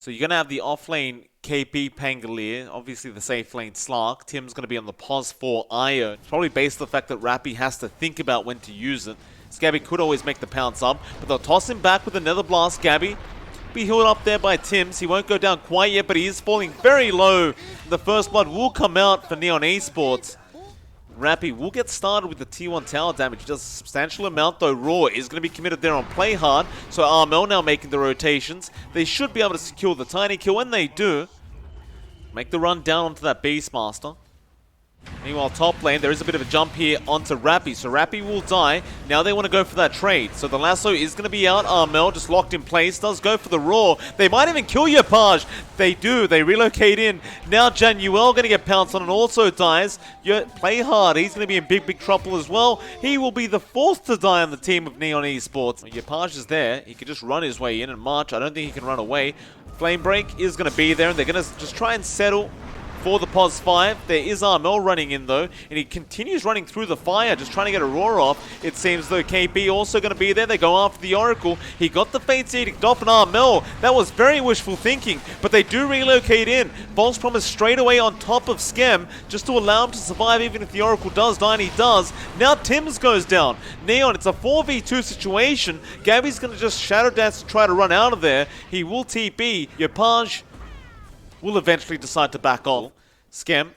So you're going to have the off-lane KP Pangolier, obviously the safe lane Slark. Tim's going to be on the pos for Io. It's probably based on the fact that Rappy has to think about when to use it. Scabby could always make the pounce up, but they'll toss him back with another blast. Gabby be healed up there by Tims. He won't go down quite yet, but he is falling very low. The first blood will come out for Neon Esports. Rappy will get started with the T1 tower damage. He does a substantial amount, though. Raw is going to be committed there on play hard. So Armel now making the rotations. They should be able to secure the tiny kill. When they do, make the run down onto that Beastmaster. Meanwhile, top lane, there is a bit of a jump here onto Rappy. So Rappy will die. Now they want to go for that trade. So the lasso is going to be out. Armel just locked in place. Does go for the Raw. They might even kill Yapage. They do. They relocate in. Now Januel going to get pounced on and also dies. Play hard. He's going to be in big trouble as well. He will be the fourth to die on the team of Neon Esports. Yapage is there. He could just run his way in and march. I don't think he can run away. Flame Break is going to be there, and they're going to just try and settle for the POS 5. There is Armel running in though, and he continues running through the fire, just trying to get a roar off. It seems though KP also going to be there. They go after the Oracle. He got the Fate's Edict off, and Armel, that was very wishful thinking, but they do relocate in. False Promise straight away on top of Skem, just to allow him to survive even if the Oracle does die, and he does. Now Tims goes down. Neon, it's a 4v2 situation. Gabby's going to just Shadow Dance to try to run out of there. He will TP. Yapage will eventually decide to back off. Skem,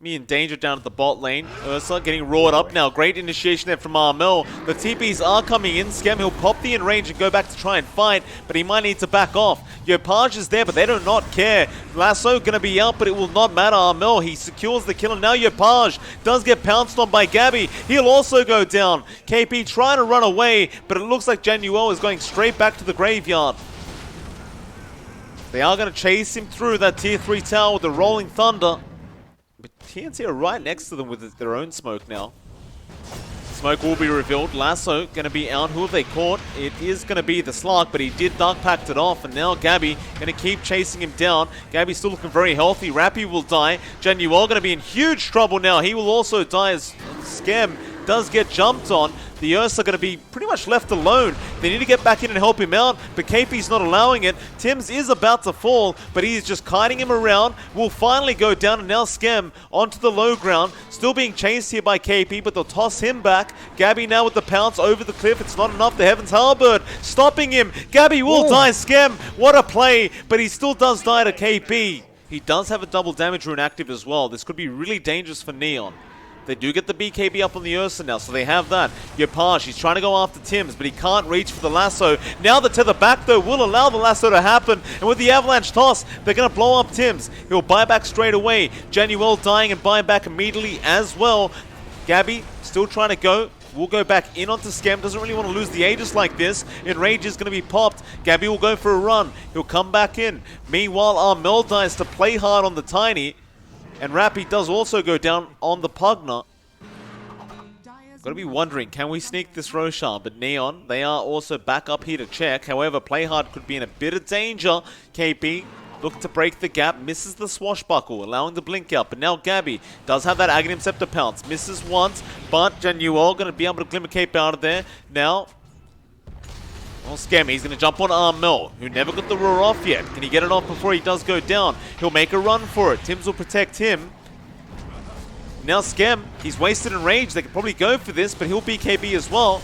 me in danger down at the bot lane. Ursa getting roared up now. Great initiation there from Armel. The TPs are coming in. Skem, he'll pop the enrage and go back to try and fight, but he might need to back off. Yapage is there, but they do not care. Lasso gonna be out, but it will not matter. Armel, he secures the kill, and now Yapage does get pounced on by Gabby. He'll also go down. KP trying to run away, but it looks like Januel is going straight back to the graveyard. They are going to chase him through that tier 3 tower with the Rolling Thunder. But TNC are right next to them with their own smoke now. Smoke will be revealed. Lasso going to be out. Who have they caught? It is going to be the Slark, but he did Dark Pact it off. And now Gabby going to keep chasing him down. Gabby's still looking very healthy. Rappy will die. Januel going to be in huge trouble now. He will also die as Skem does get jumped on. The Ursa are going to be pretty much left alone. They need to get back in and help him out, but KP's not allowing it. Tims is about to fall, but he's just kiting him around. Will finally go down, and now Skem onto the low ground. Still being chased here by KP, but they'll toss him back. Gabby now with the pounce over the cliff. It's not enough. The Heaven's Halberd stopping him. Gabby will die. Skem, what a play, but he still does die to KP. He does have a double damage rune active as well. This could be really dangerous for Neon. They do get the BKB up on the Ursa now, so they have that. Yapage, he's trying to go after Tims, but he can't reach for the lasso. Now the tether back, though, will allow the lasso to happen. And with the avalanche toss, they're going to blow up Tims. He'll buy back straight away. Januel dying and buying back immediately as well. Gabby still trying to go. Will go back in onto Skem. Doesn't really want to lose the Aegis like this. Enrage is going to be popped. Gabby will go for a run. He'll come back in. Meanwhile, Armel dies to play hard on the Tiny. And Rappy does also go down on the Pugna. Gotta be wondering, can we sneak this Roshan? But Neon, they are also back up here to check. However, Playhard could be in a bit of danger. KP look to break the gap, misses the swashbuckle, allowing the blink out. But now Gabby does have that Aghanim Scepter pounce. Misses once, but Januel gonna be able to Glimmer Cape out of there. Now, well, Skem, he's going to jump on Armel, who never got the roar off yet. Can he get it off before he does go down? He'll make a run for it. Tims will protect him. Now Skem, he's wasted in rage. They could probably go for this, but he'll BKB as well.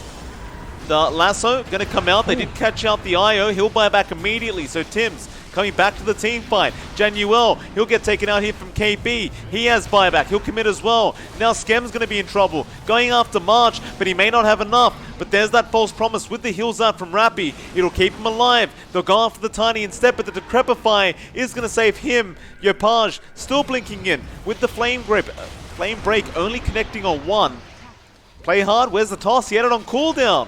The lasso going to come out. They did catch out the IO. He'll buy back immediately. So Tims coming back to the team fight. Januel, he'll get taken out here from KP. He has buyback. He'll commit as well. Now Skem's going to be in trouble. Going after March, but he may not have enough. But there's that false promise with the heals out from Rappy. It'll keep him alive. They'll go after the Tiny instead, but the Decrepify is going to save him. Yapage still blinking in with the Flame Grip. Flame Break only connecting on one. Play hard. Where's the toss? He had it on cooldown.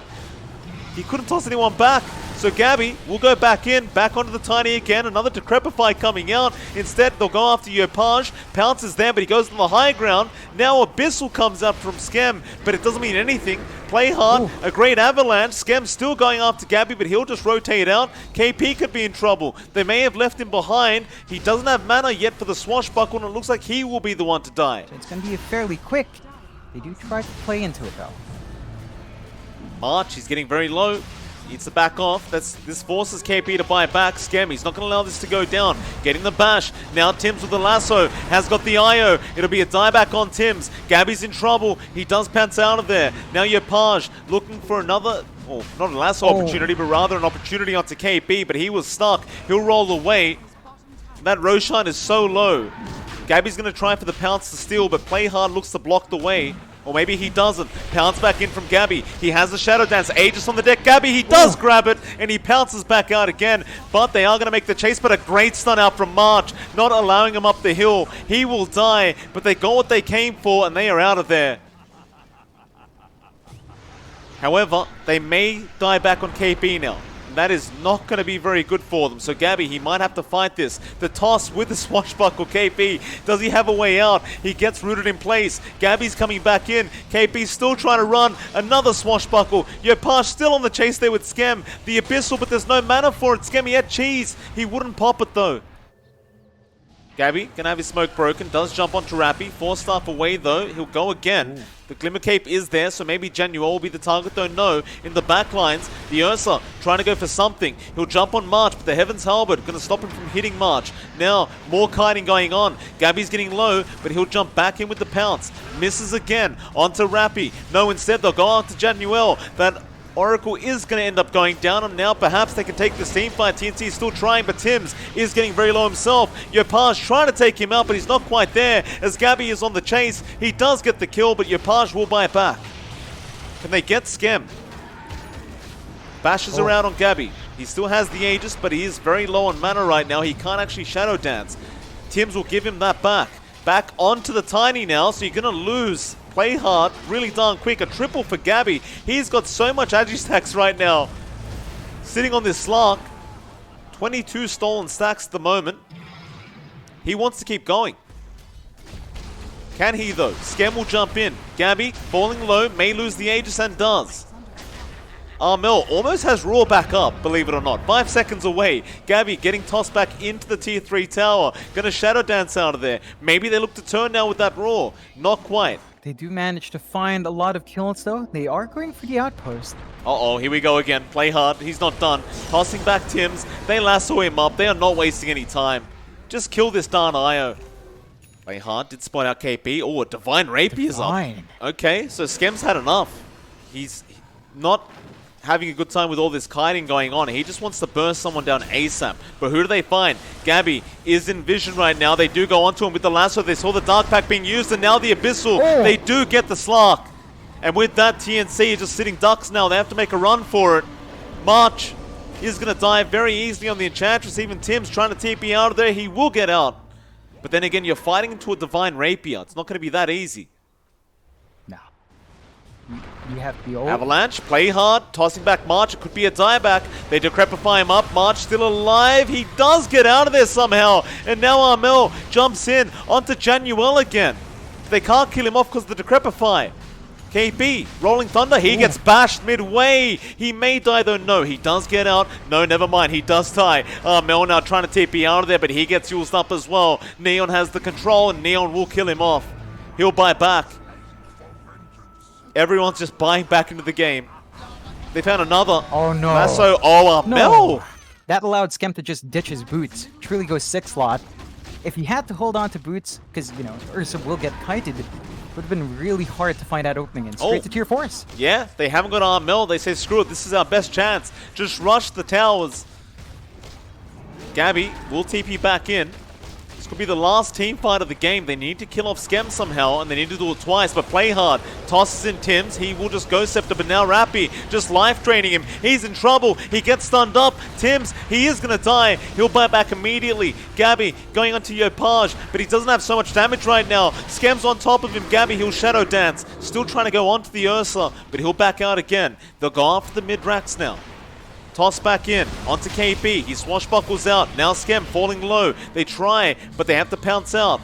He couldn't toss anyone back. So Gabby will go back in, back onto the Tiny again. Another Decrepify coming out. Instead, they'll go after Yapage. Pounce is there, but he goes on the high ground. Now Abyssal comes up from Skem, but it doesn't mean anything. Play hard, a great avalanche. Skem still going after Gabby, but he'll just rotate out. KP could be in trouble. They may have left him behind. He doesn't have mana yet for the swashbuckle, and it looks like he will be the one to die. So it's going to be fairly quick. They do try to play into it, though. March, he's getting very low. Needs to back off. This forces KP to buy back. Skem, he's not going to allow this to go down. Getting the bash. Now Tims with the lasso. Has got the IO. It'll be a dieback on Tims. Gabby's in trouble. He does pants out of there. Now Yopaj looking for another... Oh, not a lasso opportunity, but rather an opportunity onto KP. But he was stuck. He'll roll away. That Roshan is so low. Gabby's going to try for the pounce to steal, but Play Hard looks to block the way. Or maybe he doesn't. Pounce back in from Gabby. He has the Shadow Dance. Aegis on the deck. Gabby, he does grab it, and he pounces back out again. But they are going to make the chase, but a great stun out from March, not allowing him up the hill. He will die, but they got what they came for, and they are out of there. However, they may die back on KP now. That is not going to be very good for them. So Gabby, he might have to fight this. The toss with the swashbuckle. KP, does he have a way out? He gets rooted in place. Gabby's coming back in. KP's still trying to run. Another swashbuckle. Yopaj still on the chase there with Skem. The Abyssal, but there's no mana for it. Skem, he had cheese. He wouldn't pop it though. Gabby can have his smoke broken. Does jump onto Rappy. 4-staff away though. He'll go again. Ooh. The Glimmer Cape is there, so maybe Genuel will be the target, though no. In the back lines, the Ursa trying to go for something. He'll jump on March, but the Heaven's Halberd going to stop him from hitting March. Now, more kiting going on. Gabby's getting low, but he'll jump back in with the pounce. Misses again, onto Rappy. No, instead they'll go on to Genuel. That Oracle is going to end up going down, and now perhaps they can take this team fight. TNC is still trying, but Tims is getting very low himself. Yopaj trying to take him out, but he's not quite there, as Gabby is on the chase. He does get the kill, but Yopaj will buy it back. Can they get Skem? Bashes around on Gabby. He still has the Aegis, but he is very low on mana right now. He can't actually Shadow Dance. Tims will give him that back. Back onto the Tiny now, so you're going to lose. Play hard, really darn quick. A triple for Gabby. He's got so much Agi-stacks right now. Sitting on this Slark. 22 stolen stacks at the moment. He wants to keep going. Can he though? Skem will jump in. Gabby, falling low, may lose the Aegis and does. Armel almost has Roar back up, believe it or not. 5 seconds away. Gabby getting tossed back into the tier 3 tower. Gonna Shadow Dance out of there. Maybe they look to turn now with that Roar. Not quite. They do manage to find a lot of kills though. They are going for the outpost. Uh-oh, here we go again. Play hard. He's not done. Tossing back Tims. They lasso him up. They are not wasting any time. Just kill this darn IO. Play hard. Did spot out KP. Oh, a Divine Rapier's up. Okay, so Skem's had enough. He's not having a good time with all this kiting going on. He just wants to burst someone down ASAP. But who do they find? Gabby is in vision right now. They do go onto him with the lasso. They saw the Dark Pack being used, and now the Abyssal. Oh. They do get the Slark. And with that, TNC is just sitting ducks now. They have to make a run for it. March is going to die very easily on the Enchantress. Even Tim's trying to TP out of there. He will get out. But then again, you're fighting into a Divine Rapier. It's not going to be that easy. You have the old Avalanche, play hard, tossing back March. It could be a dieback. They decrepify him up. March still alive. He does get out of there somehow. And now Armel jumps in onto Januel again. They can't kill him off because of the decrepify. KP, Rolling Thunder. He gets bashed midway. He may die though. No, he does get out. No, never mind. He does die. Armel now trying to TP out of there, but he gets used up as well. Neon has the control, and Neon will kill him off. He'll buy back. Everyone's just buying back into the game. They found another. Oh no. Lasso. Oh, Armel. No. That allowed Skem to just ditch his boots. Truly goes 6 slot. If he had to hold on to boots, because, you know, Ursa will get kited, it would have been really hard to find that opening and straight to tier 4s. Yeah, they haven't got Armel. They say, screw it, this is our best chance. Just rush the towers. Gabby will TP back in. This could be the last team fight of the game. They need to kill off Skem somehow, and they need to do it twice, but play hard. Tosses in Tims. He will just go Scepter, but now Rappy just life draining him. He's in trouble. He gets stunned up. Tims, he is going to die. He'll buy back immediately. Gabby going onto Yopaj, but he doesn't have so much damage right now. Skem's on top of him. Gabby, he'll Shadow Dance. Still trying to go onto the Ursa, but he'll back out again. They'll go after the mid-racks now. Toss back in, onto KP, he swashbuckles out, now Skem falling low, they try, but they have to pounce out.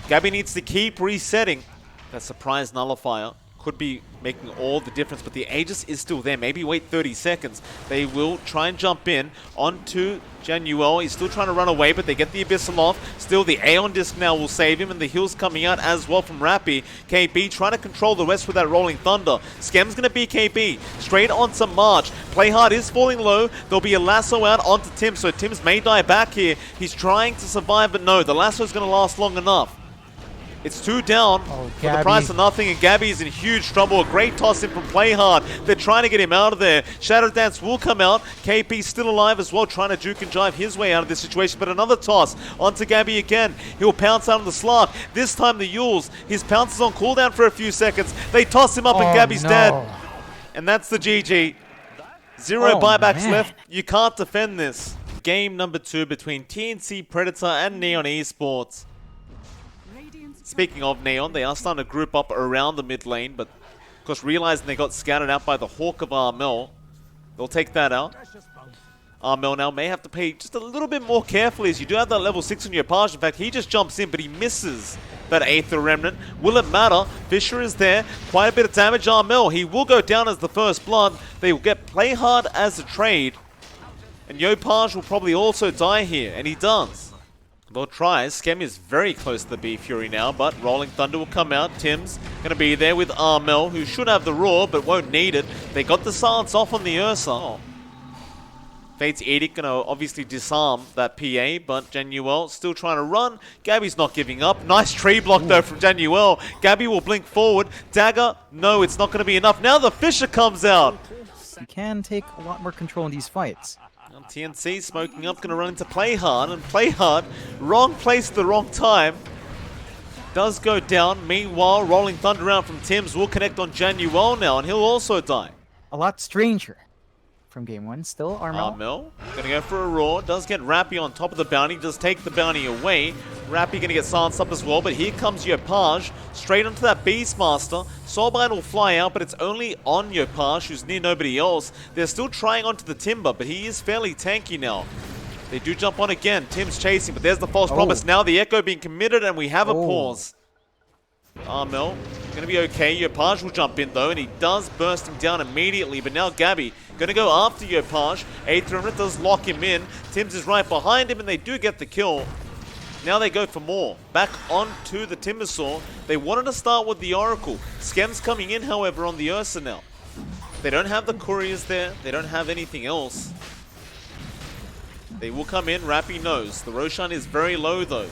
Gabby needs to keep resetting. That surprise nullifier could be making all the difference, but the Aegis is still there. Maybe wait 30 seconds. They will try and jump in onto Januel. He's still trying to run away, but they get the Abyssal off. Still, the Aeon Disc now will save him, and the heal's coming out as well from Rappy. KB trying to control the rest with that Rolling Thunder. Skem's going to be KB. Straight onto March. Playhard is falling low. There'll be a lasso out onto Tim, so Tim's may die back here. He's trying to survive, but no, the lasso's going to last long enough. It's 2 down for the price of nothing, and Gabby is in huge trouble. A great toss in from Playhard. They're trying to get him out of there. Shadow Dance will come out. KP still alive as well, trying to juke and jive his way out of this situation. But another toss onto Gabby again. He'll pounce out on the Slark. This time the Yules. His pounce is on cooldown for a few seconds. They toss him up and Gabby's dead. And that's the GG. 0 buybacks left. You can't defend this. Game number 2 between TNC Predator and Neon Esports. Speaking of Neon, they are starting to group up around the mid lane, but of course realizing they got scattered out by the Hawk of Armel, they'll take that out. Armel now may have to play just a little bit more carefully, as you do have that level 6 on your Page. In fact, he just jumps in, but he misses that Aether Remnant. Will it matter? Fisher is there. Quite a bit of damage. Armel, he will go down as the first blood. They will get Playhard as a trade. And Yopage will probably also die here, and he does. They'll try. Skem is very close to the B Fury now, but Rolling Thunder will come out. Tim's going to be there with Armel, who should have the Roar, but won't need it. They got the silence off on the Ursa. Oh. Fate's Edict going to obviously disarm that PA, but Januel still trying to run. Gabby's not giving up. Nice tree block though from Januel. Gabby will blink forward. Dagger, no, it's not going to be enough. Now the Fisher comes out. You can take a lot more control in these fights. TNC smoking up, going to run into Playhard, and Playhard, wrong place at the wrong time, does go down. Meanwhile, Rolling Thunder out from Tim's will connect on Januel now, and he'll also die. A lot stranger from game 1. Still Armel. Armel, going to go for a Roar, does get Rappy on top of the bounty, does take the bounty away. Rappy going to get silenced up as well, but here comes Yopage, straight onto that Beastmaster. Soulbind will fly out, but it's only on Yopage, who's near nobody else. They're still trying onto the Timber, but he is fairly tanky now. They do jump on again. Tim's chasing, but there's the false promise. Now the Echo being committed, and we have a pause. Armel, going to be okay. Yopage will jump in though, and he does burst him down immediately. But now Gabby going to go after Yopage. Aether Remnant does lock him in. Tim's is right behind him, and they do get the kill. Now they go for more. Back onto the Timbersaw. They wanted to start with the Oracle. Skem's coming in, however, on the Ursa now. They don't have the couriers there. They don't have anything else. They will come in. Rappy knows. The Roshan is very low, though.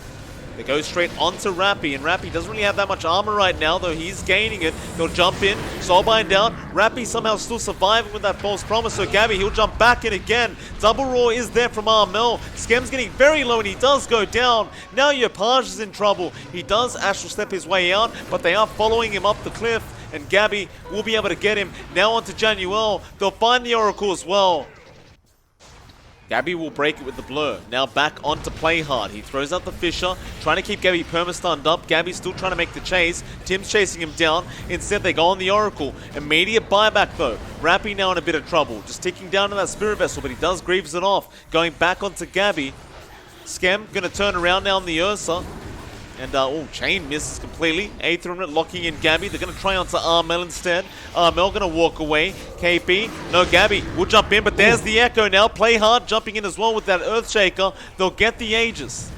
They go straight onto Rappy, and Rappy doesn't really have that much armor right now, though he's gaining it. They'll jump in, Soulbind down. Rappy somehow still surviving with that false promise, so Gabby, he'll jump back in again. Double Roar is there from Armel. Skem's getting very low, and he does go down. Now Yopage is in trouble. He does Astral Step his way out, but they are following him up the cliff, and Gabby will be able to get him. Now onto Januel. They'll find the Oracle as well. Gabby will break it with the Blur. Now back onto Playhard. He throws out the Fisher, trying to keep Gabby perma-stunned up. Gabby's still trying to make the chase. Tim's chasing him down. Instead, they go on the Oracle. Immediate buyback, though. Rappy now in a bit of trouble. Just ticking down to that Spirit Vessel, but he does Greaves it off. Going back onto Gabby. Skem going to turn around now on the Ursa. And, Chain misses completely. Aether Remnant locking in Gabby. They're going to try onto Armel instead. Armel going to walk away. KP. No, Gabby will jump in, but there's the Echo now. Playhard jumping in as well with that Earthshaker. They'll get the Aegis.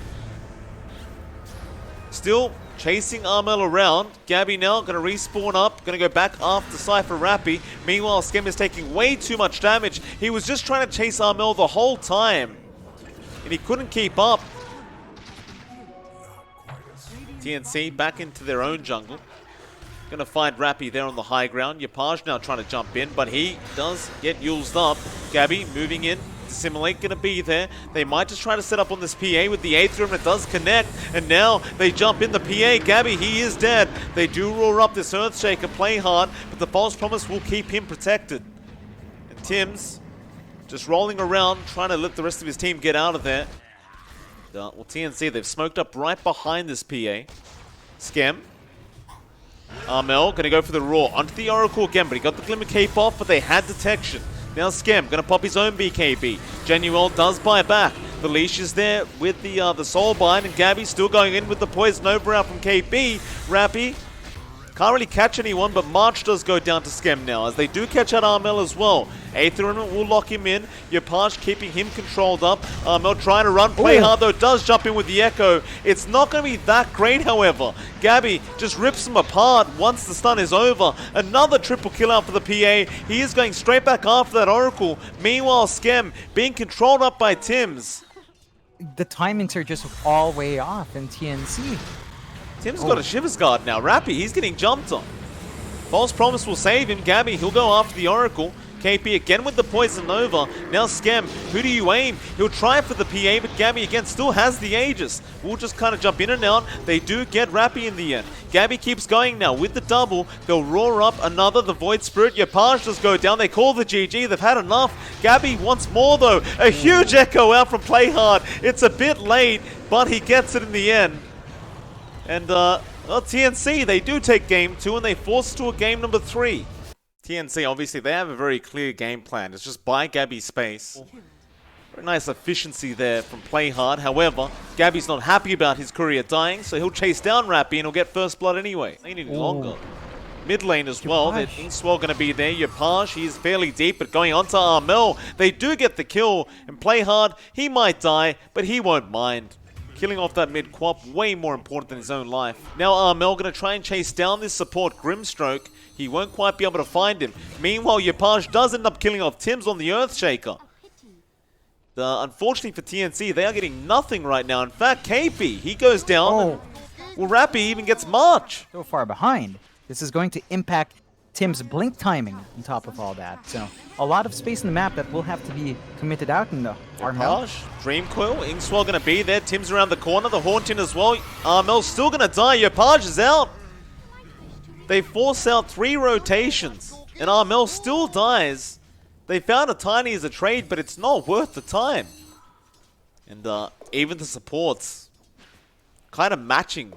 Still chasing Armel around. Gabby now going to respawn up. Going to go back after Cypher Rappy. Meanwhile, Skem is taking way too much damage. He was just trying to chase Armel the whole time, and he couldn't keep up. TNC back into their own jungle. Gonna find Rappy there on the high ground. Yopage now trying to jump in, but he does get used up. Gabby moving in. Simulate gonna be there. They might just try to set up on this PA with the Aether, and it does connect. And now they jump in the PA. Gabby, he is dead. They do roar up this Earthshaker, Playhard, but the false promise will keep him protected. And Tim's just rolling around, trying to let the rest of his team get out of there. Well, TNC, they've smoked up right behind this PA. Skem. Armel going to go for the Roar onto the Oracle again, but he got the Glimmer Cape off, but they had detection. Now Skem going to pop his own BKB. Januel does buy back. The leash is there with the Soulbind, and Gabby still going in with the Poison Over out from KB. Rappy Can't really catch anyone, but March does go down to Skem now, as they do catch out Armel as well. Aether will lock him in. Yopaj keeping him controlled up. Armel trying to run. Play hard though, does jump in with the Echo. It's not going to be that great, however. Gabby just rips him apart once the stun is over. Another triple kill out for the PA. He is going straight back after that Oracle. Meanwhile, Skem being controlled up by Tims. The timings are just all way off in TNC. Tim's got a Shivers Guard now. Rappy, he's getting jumped on. False Promise will save him. Gabby, he'll go after the Oracle. KP again with the Poison Nova. Now Skem, who do you aim? He'll try for the PA, but Gabby again still has the Aegis. We'll just kind of jump in and out. They do get Rappy in the end. Gabby keeps going now with the double. They'll roar up another, the Void Spirit. Yopaj does go down. They call the GG. They've had enough. Gabby wants more though. A huge Echo out from Playhard. It's a bit late, but he gets it in the end. And, well, TNC, they do take game 2 and they force to a game number 3. TNC, obviously, they have a very clear game plan. It's just buy Gabby space. Very nice efficiency there from Playhard. However, Gabby's not happy about his courier dying, so he'll chase down Rappy and he'll get first blood anyway. They need longer. Mid lane as well. Inkswell going to be there. Yopaj, he's fairly deep, but going on to Armel. They do get the kill. And Playhard, he might die, but he won't mind. Killing off that mid-quap, way more important than his own life. Now Armel going to try and chase down this support Grimstroke. He won't quite be able to find him. Meanwhile, Yopaj does end up killing off Tims on the Earthshaker. Unfortunately for TNC, they are getting nothing right now. In fact, KP, he goes down. Well, Rappy even gets March. So far behind. This is going to impact Tim's blink timing on top of all that. So a lot of space in the map that will have to be committed out in the Armel. Dream Coil, Inkswell going to be there. Tim's around the corner, the Haunting as well. Armel's still going to die. Yopaj is out. They force out 3 rotations, and Armel still dies. They found a Tiny as a trade, but it's not worth the time. And even the supports kind of matching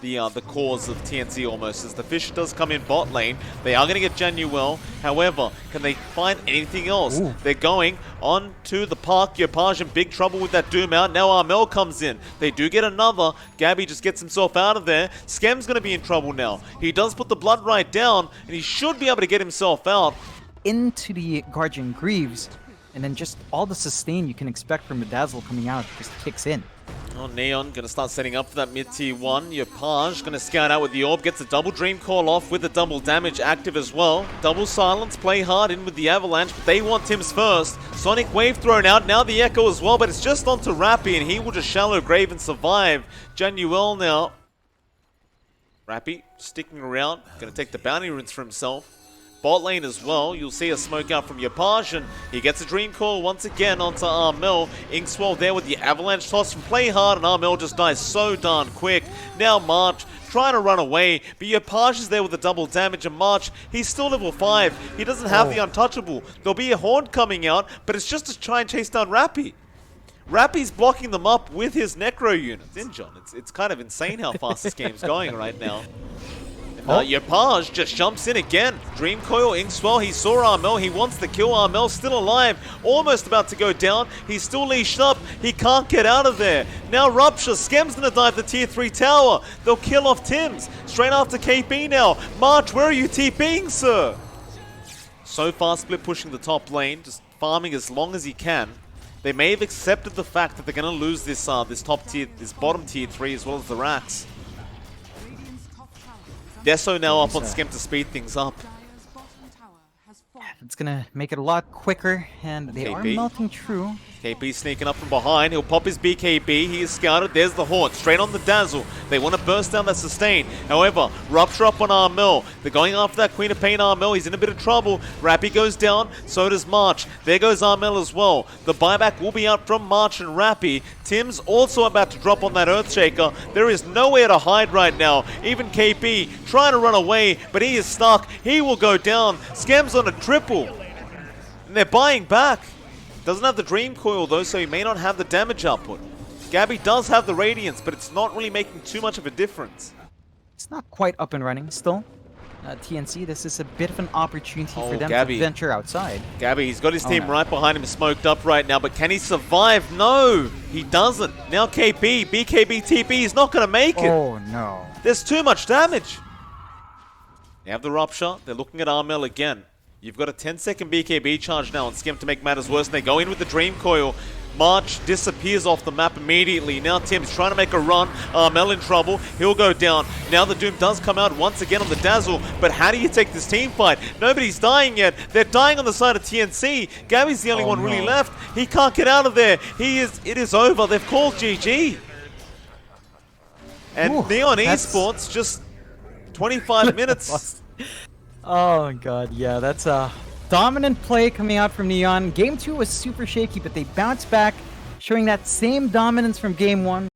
the cause of TNC almost, as the Fish does come in bot lane. They are going to get Januel. However, can they find anything else? They're going on to the park. Yopaj in big trouble with that Doom out. Now Armel comes in. They do get another. Gabby just gets himself out of there. Skem's going to be in trouble now. He does put the blood right down, and he should be able to get himself out. Into the Guardian Greaves, and then just all the sustain you can expect from Bedazzle coming out just kicks in. Oh, Neon going to start setting up for that mid-tier 1. Yopaj going to scout out with the Orb. Gets a double Dream Call off with the double damage active as well. Double Silence, Playhard in with the Avalanche, but they want Tims first. Sonic Wave thrown out. Now the Echo as well, but it's just onto Rappy, and he will just Shallow Grave and survive. Januel now. Rappy sticking around. Going to take the Bounty Runes for himself. Bot lane as well, you'll see a smoke out from Yopaj, and he gets a Dream Call once again onto Armel. Inkswell there with the Avalanche toss from Playhard, and Armel just dies so darn quick. Now March trying to run away, but Yopaj is there with the double damage, and March, he's still level 5. He doesn't have the Untouchable. There'll be a Horn coming out, but it's just to try and chase down Rappy. Rappy's blocking them up with his Necro units. It's kind of insane how fast this game's going right now. Yopaj just jumps in again. Dream Coil, Inkswell, he saw Armel, he wants to kill Armel, still alive, almost about to go down. He's still leashed up, he can't get out of there. Now Rupture, Skem's gonna dive the tier 3 tower. They'll kill off Tims, straight after KP now. March, where are you TPing, sir? So far, Split pushing the top lane, just farming as long as he can. They may have accepted the fact that they're gonna lose this top tier, this bottom tier 3 as well as the racks. Deso now up on Skem to speed things up. It's gonna make it a lot quicker, and they are melting true. KP sneaking up from behind. He'll pop his BKB. He is scouted. There's the Haunt. Straight on the Dazzle. They want to burst down that sustain. However, Rupture up on Armel. They're going after that Queen of Pain Armel. He's in a bit of trouble. Rappy goes down. So does March. There goes Armel as well. The buyback will be out from March and Rappy. Tim's also about to drop on that Earthshaker. There is nowhere to hide right now. Even KP trying to run away, but he is stuck. He will go down. Skem's on a triple. And they're buying back. Doesn't have the Dream Coil though, so he may not have the damage output. Gabby does have the Radiance, but it's not really making too much of a difference. It's not quite up and running still. TNC, this is a bit of an opportunity for them to venture outside. Gabby, he's got his team right behind him, smoked up right now, but can he survive? No, he doesn't. Now KP, BKB TP, he's not going to make it. Oh no. There's too much damage. They have the Rupture. They're looking at Armel again. You've got a 10-second BKB charge now on Skim to make matters worse. And they go in with the Dream Coil. March disappears off the map immediately. Now Tim's trying to make a run. Armel in trouble. He'll go down. Now the Doom does come out once again on the Dazzle. But how do you take this team fight? Nobody's dying yet. They're dying on the side of TNC. Gabby's the only one really left. He can't get out of there. It is over. They've called GG. And Ooh, Neon Esports just 25 minutes. Oh my god, yeah, that's a dominant play coming out from Neon. Game 2 was super shaky, but they bounced back, showing that same dominance from Game 1.